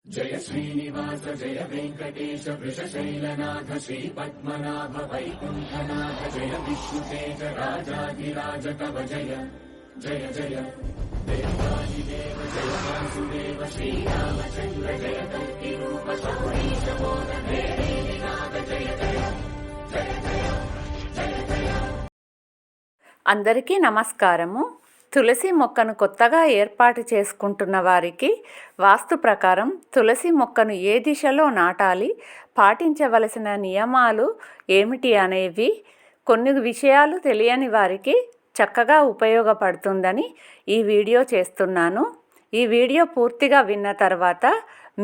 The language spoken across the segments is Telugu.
जय श्रीनिवास जय वेंकटेश वृषशैलनाथ श्रीपद्मनाभ वैकुण्ठनाथ जय विष्णुतेज राजाधिराज कव जय जय जय देवादिदेव जय वासुदेव श्रीरामचन्द्र जय कल्किरूप शौरीश मोदन देवीनाथ जय जय जय जय जय जय। అందరికీ నమస్కారము। తులసి మొక్కను కొత్తగా ఏర్పాటు చేసుకుంటున్న వారికి వాస్తు ప్రకారం తులసి మొక్కను ఏ దిశలో నాటాలి, పాటించవలసిన నియమాలు ఏమిటి అనేవి కొన్ని విషయాలు తెలియని వారికి చక్కగా ఉపయోగపడుతుందని ఈ వీడియో చేస్తున్నాను। ఈ వీడియో పూర్తిగా విన్న తర్వాత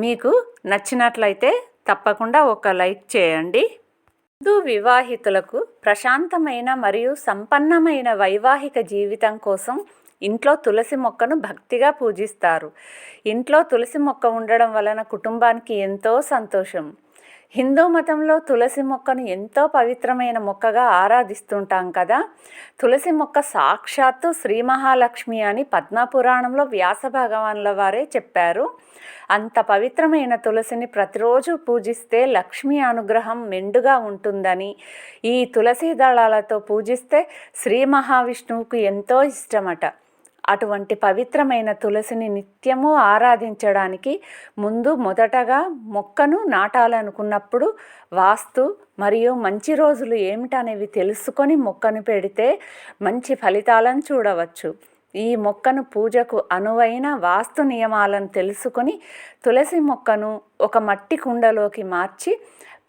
మీకు నచ్చినట్లయితే తప్పకుండా ఒక లైక్ చేయండి। హిందూ వివాహితులకు ప్రశాంతమైన మరియు సంపన్నమైన వైవాహిక జీవితం కోసం ఇంట్లో తులసి మొక్కను భక్తిగా పూజిస్తారు। ఇంట్లో తులసి మొక్క ఉండడం వలన కుటుంబానికి ఎంతో సంతోషం। హిందూ మతంలో తులసి మొక్కను ఎంతో పవిత్రమైన మొక్కగా ఆరాధిస్తుంటాం కదా। తులసి మొక్క సాక్షాత్తు శ్రీ మహాలక్ష్మి అని పద్మపురాణంలో వ్యాస భగవానుల వారే చెప్పారు। అంత పవిత్రమైన తులసిని ప్రతిరోజు పూజిస్తే లక్ష్మీ అనుగ్రహం మెండుగా ఉంటుందని, ఈ తులసి దళాలతో పూజిస్తే శ్రీ మహావిష్ణువుకు ఎంతో ఇష్టమట। అటువంటి పవిత్రమైన తులసిని నిత్యము ఆరాధించడానికి మొదటగా మొక్కను నాటాలనుకున్నప్పుడు వాస్తు మరియు మంచి రోజులు ఏమిటనేవి తెలుసుకొని మొక్కను పెడితే మంచి ఫలితాలను చూడవచ్చు। ఈ మొక్కను పూజకు అనువైన వాస్తు నియమాలను తెలుసుకొని తులసి మొక్కను ఒక మట్టి కుండలోకి మార్చి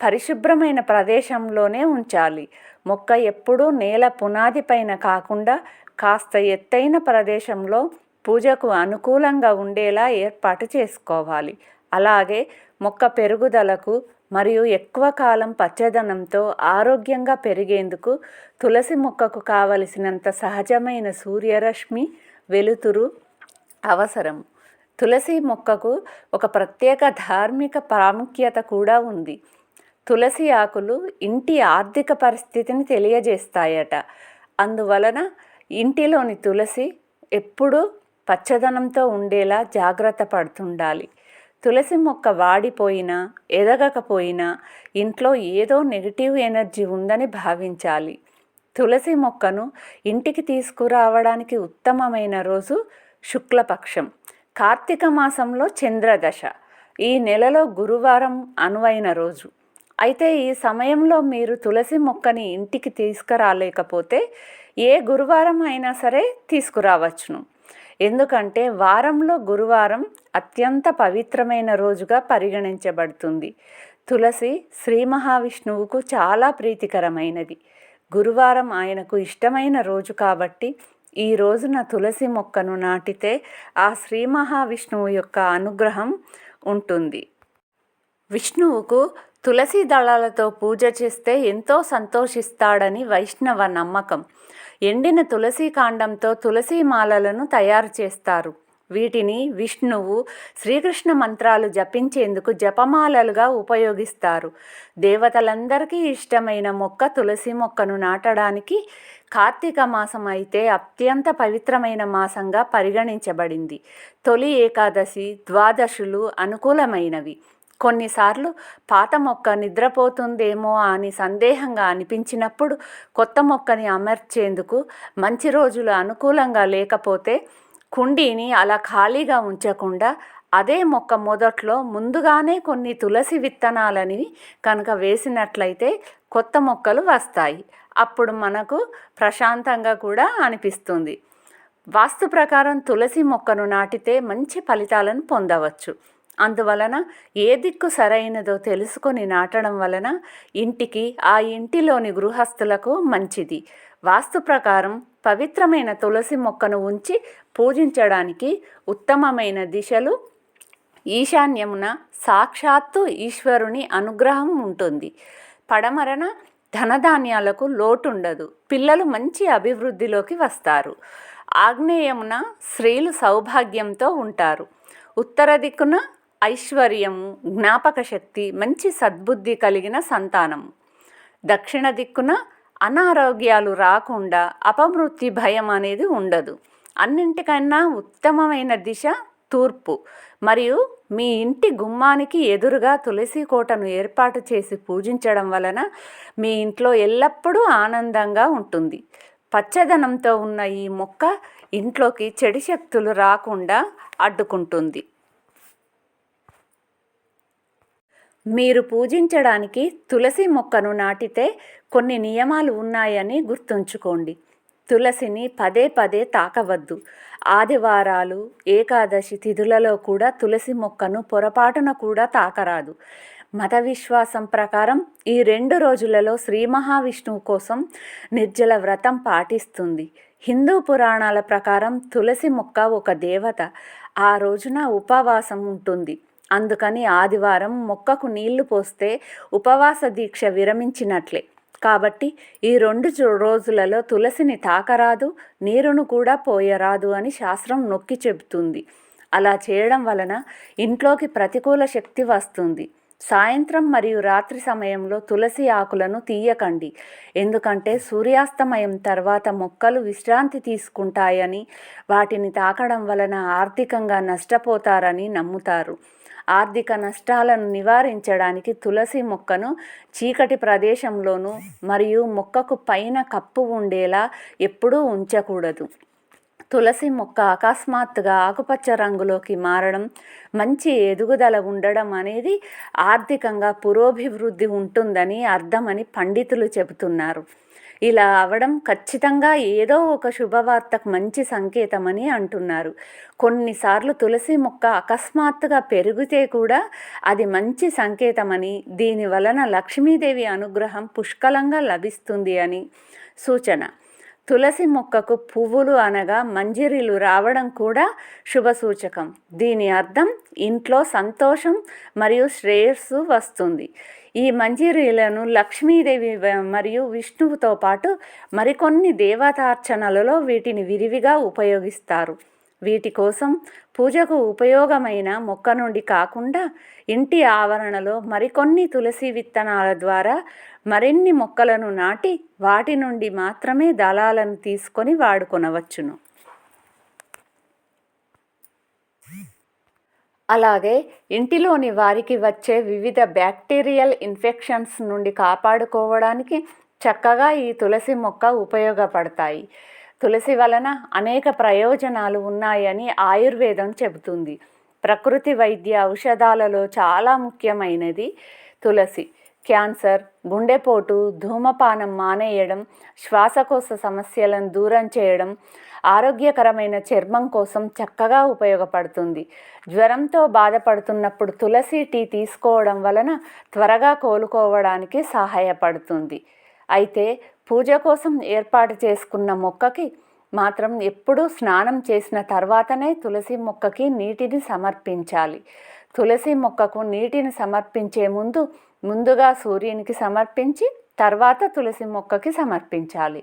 పరిశుభ్రమైన ప్రదేశంలోనే ఉంచాలి। మొక్క ఎప్పుడూ నేల పునాది పైన కాకుండా కాస్త ఎత్తైన ప్రదేశంలో పూజకు అనుకూలంగా ఉండేలా ఏర్పాటు చేసుకోవాలి। అలాగే మొక్క పెరుగుదలకు మరియు ఎక్కువ కాలం పచ్చదనంతో ఆరోగ్యంగా పెరిగేందుకు తులసి మొక్కకు కావలసినంత సహజమైన సూర్యరశ్మి, వెలుతురు అవసరం। తులసి మొక్కకు ఒక ప్రత్యేక ధార్మిక ప్రాముఖ్యత కూడా ఉంది। తులసి ఆకులు ఇంటి ఆర్థిక పరిస్థితిని తెలియజేస్తాయట। అందువలన ఇంటిలోని తులసి ఎప్పుడూ పచ్చదనంతో ఉండేలా జాగ్రత్త పడుతుండాలి। తులసి మొక్క వాడిపోయినా ఎదగకపోయినా ఇంట్లో ఏదో నెగిటివ్ ఎనర్జీ ఉందని భావించాలి। తులసి మొక్కను ఇంటికి తీసుకురావడానికి ఉత్తమమైన రోజు శుక్లపక్షం, కార్తీక మాసంలో చంద్రదశ, ఈ నెలలో గురువారం అనువైన రోజు। అయితే ఈ సమయంలో మీరు తులసి మొక్కని ఇంటికి తీసుకురాలేకపోతే ఏ గురువారం అయినా సరే తీసుకురావచ్చును। ఎందుకంటే వారంలో గురువారం అత్యంత పవిత్రమైన రోజుగా పరిగణించబడుతుంది। తులసి శ్రీ మహావిష్ణువుకు చాలా ప్రీతికరమైనది। గురువారం ఆయనకు ఇష్టమైన రోజు కాబట్టి ఈ రోజున తులసి మొక్కను నాటితే ఆ శ్రీ మహావిష్ణువు యొక్క అనుగ్రహం ఉంటుంది। విష్ణువుకు తులసి దళాలతో పూజ చేస్తే ఎంతో సంతోషిస్తాడని వైష్ణవ నమ్మకం। ఎండిన తులసి కాండంతో తులసి మాలలను తయారు చేస్తారు। వీటిని విష్ణువు శ్రీకృష్ణ మంత్రాలు జపించేందుకు జపమాలలుగా ఉపయోగిస్తారు। దేవతలందరికీ ఇష్టమైన మొక్క తులసి మొక్కను నాటడానికి కార్తీక మాసం అయితే అత్యంత పవిత్రమైన మాసంగా పరిగణించబడింది। తొలి ఏకాదశి, ద్వాదశులు అనుకూలమైనవి। కొన్నిసార్లు పాత మొక్క నిద్రపోతుందేమో అని సందేహంగా అనిపించినప్పుడు కొత్త మొక్కని అమర్చేందుకు మంచి రోజులు అనుకూలంగా లేకపోతే కుండీని అలా ఖాళీగా ఉంచకుండా అదే మొక్క మొదట్లో ముందుగానే కొన్ని తులసి విత్తనాలని కనుక వేసినట్లయితే కొత్త మొక్కలు వస్తాయి। అప్పుడు మనకు ప్రశాంతంగా కూడా అనిపిస్తుంది। వాస్తు ప్రకారం తులసి మొక్కను నాటితే మంచి ఫలితాలను పొందవచ్చు। అందువలన ఏ దిక్కు సరైనదో తెలుసుకొని నాటడం వలన ఇంటికి, ఆ ఇంటిలోని గృహస్థులకు మంచిది। వాస్తు ప్రకారం పవిత్రమైన తులసి మొక్కను ఉంచి పూజించడానికి ఉత్తమమైన దిశలు ఈశాన్యమున సాక్షాత్తు ఈశ్వరుని అనుగ్రహం ఉంటుంది। పడమరన ధనధాన్యాలకు లోటుండదు, పిల్లలు మంచి అభివృద్ధిలోకి వస్తారు। ఆగ్నేయమున స్త్రీలు సౌభాగ్యంతో ఉంటారు। ఉత్తర దిక్కున ఐశ్వర్యము, జ్ఞాపక శక్తి, మంచి సద్బుద్ధి కలిగిన సంతానము। దక్షిణ దిక్కున అనారోగ్యాలు రాకుండా అపమృత్యు భయం అనేది ఉండదు। అన్నింటికన్నా ఉత్తమమైన దిశ తూర్పు మరియు మీ ఇంటి గుమ్మానికి ఎదురుగా తులసి కోటను ఏర్పాటు చేసి పూజించడం వలన మీ ఇంట్లో ఎల్లప్పుడూ ఆనందంగా ఉంటుంది. పచ్చదనంతో ఉన్న ఈ మొక్క ఇంట్లోకి చెడు శక్తులు రాకుండా అడ్డుకుంటుంది. మీరు పూజించడానికి తులసి మొక్కను నాటితే కొన్ని నియమాలు ఉన్నాయని గుర్తుంచుకోండి. తులసిని పదే పదే తాకవద్దు. ఆదివారాలు, ఏకాదశి తిథులలో కూడా తులసి మొక్కను పొరపాటున కూడా తాకరాదు. మత విశ్వాసం ప్రకారం ఈ 2 రోజులలో శ్రీ మహావిష్ణువు కోసం నిర్జల వ్రతం పాటిస్తుంది. హిందూ పురాణాల ప్రకారం తులసి మొక్క ఒక దేవత. ఆ రోజున ఉపవాసం ఉంటుంది. అందుకని ఆదివారం మొక్కకు నీళ్లు పోస్తే ఉపవాస దీక్ష విరమించినట్లే. కాబట్టి ఈ 2 రోజులలో తులసిని తాకరాదు, నీరును కూడా పోయరాదు అని శాస్త్రం నొక్కి చెబుతుంది. అలా చేయడం వలన ఇంట్లోకి ప్రతికూల శక్తి వస్తుంది. సాయంత్రం మరియు రాత్రి సమయంలో తులసి ఆకులను తీయకండి. ఎందుకంటే సూర్యాస్తమయం తర్వాత మొక్కలు విశ్రాంతి తీసుకుంటాయని, వాటిని తాకడం వలన ఆర్థికంగా నష్టపోతారని నమ్ముతారు. ఆర్థిక నష్టాలను నివారించడానికి తులసి మొక్కను చీకటి ప్రదేశంలోనూ మరియు మొక్కకు పైన కప్పు ఉండేలా ఎప్పుడూ ఉంచకూడదు. తులసి మొక్క అకస్మాత్తుగా ఆకుపచ్చ రంగులోకి మారడం, మంచి ఎదుగుదల ఉండడం అనేది ఆర్థికంగా పురోభివృద్ధి ఉంటుందని అర్థమని పండితులు చెబుతున్నారు. ఇలా అవడం ఖచ్చితంగా ఏదో ఒక శుభవార్తకు మంచి సంకేతమని అంటున్నారు. కొన్నిసార్లు తులసి మొక్క అకస్మాత్తుగా పెరిగితే కూడా అది మంచి సంకేతమని, దీని వలన లక్ష్మీదేవి అనుగ్రహం పుష్కలంగా లభిస్తుంది అని సూచన. తులసి మొక్కకు పువ్వులు అనగా మంజరీలు రావడం కూడా శుభసూచకం. దీని అర్థం ఇంట్లో సంతోషం మరియు శ్రేయస్సు వస్తుంది. ఈ మంజరీలను లక్ష్మీదేవి మరియు విష్ణువుతో పాటు మరికొన్ని దేవతార్చనలలో వీటిని విరివిగా ఉపయోగిస్తారు. వీటి కోసం పూజకు ఉపయోగమైన మొక్క నుండి కాకుండా ఇంటి ఆవరణలో మరికొన్ని తులసి విత్తనాల ద్వారా మరిన్ని మొక్కలను నాటి వాటి నుండి మాత్రమే దళాలను తీసుకొని వాడుకొనవచ్చును. అలాగే ఇంటిలోని వారికి వచ్చే వివిధ బ్యాక్టీరియల్ ఇన్ఫెక్షన్స్ నుండి కాపాడుకోవడానికి చక్కగా ఈ తులసి మొక్క ఉపయోగపడతాయి. తులసి వలన అనేక ప్రయోజనాలు ఉన్నాయని ఆయుర్వేదం చెబుతుంది. ప్రకృతి వైద్య ఔషధాలలో చాలా ముఖ్యమైనది తులసి. క్యాన్సర్, గుండెపోటు, ధూమపానం మానేయడం, శ్వాసకోశ సమస్యలను దూరం చేయడం, ఆరోగ్యకరమైన చర్మం కోసం చక్కగా ఉపయోగపడుతుంది. జ్వరంతో బాధపడుతున్నప్పుడు తులసి టీ తీసుకోవడం వలన త్వరగా కోలుకోవడానికి సహాయపడుతుంది. అయితే పూజ కోసం ఏర్పాటు చేసుకున్న మొక్కకి మాత్రం ఎప్పుడూ స్నానం చేసిన తర్వాతనే తులసి మొక్కకి నీటిని సమర్పించాలి. తులసి మొక్కకు నీటిని సమర్పించే ముందుగా సూర్యునికి సమర్పించి తర్వాత తులసి మొక్కకి సమర్పించాలి.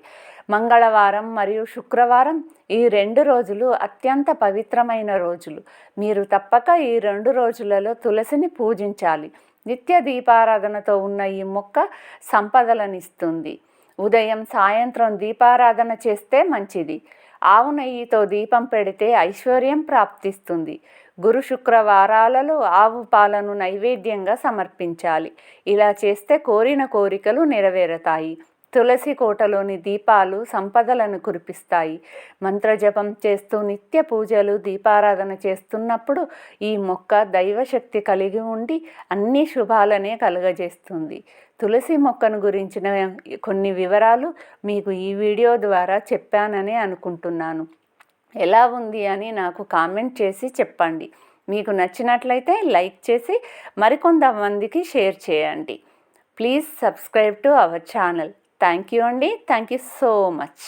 మంగళవారం మరియు శుక్రవారం ఈ 2 రోజులు అత్యంత పవిత్రమైన రోజులు. మీరు తప్పక ఈ 2 రోజులలో తులసిని పూజించాలి. నిత్య దీపారాధనతో ఉన్న ఈ మొక్క సంపదలనిస్తుంది. ఉదయం సాయంత్రం దీపారాధన చేస్తే మంచిది. ఆవు నెయ్యితో దీపం పెడితే ఐశ్వర్యం ప్రాప్తిస్తుంది. గురు శుక్రవారాలలో ఆవు పాలను నైవేద్యంగా సమర్పించాలి. ఇలా చేస్తే కోరిన కోరికలు నెరవేరుతాయి. తులసి కోటలోని దీపాలు సంపదలను కురిపిస్తాయి. మంత్రజపం చేస్తూ నిత్య పూజలు, దీపారాధన చేస్తున్నప్పుడు ఈ మొక్క దైవశక్తి కలిగి ఉండి అన్ని శుభాలనే కలుగజేస్తుంది. తులసి మొక్కను గురించిన కొన్ని వివరాలు మీకు ఈ వీడియో ద్వారా చెప్పానని అనుకుంటున్నాను. ఎలా ఉంది అని నాకు కామెంట్ చేసి చెప్పండి. మీకు నచ్చినట్లయితే లైక్ చేసి మరికొంతమందికి షేర్ చేయండి. Please subscribe to our channel. Thank you అండి. Thank you so much.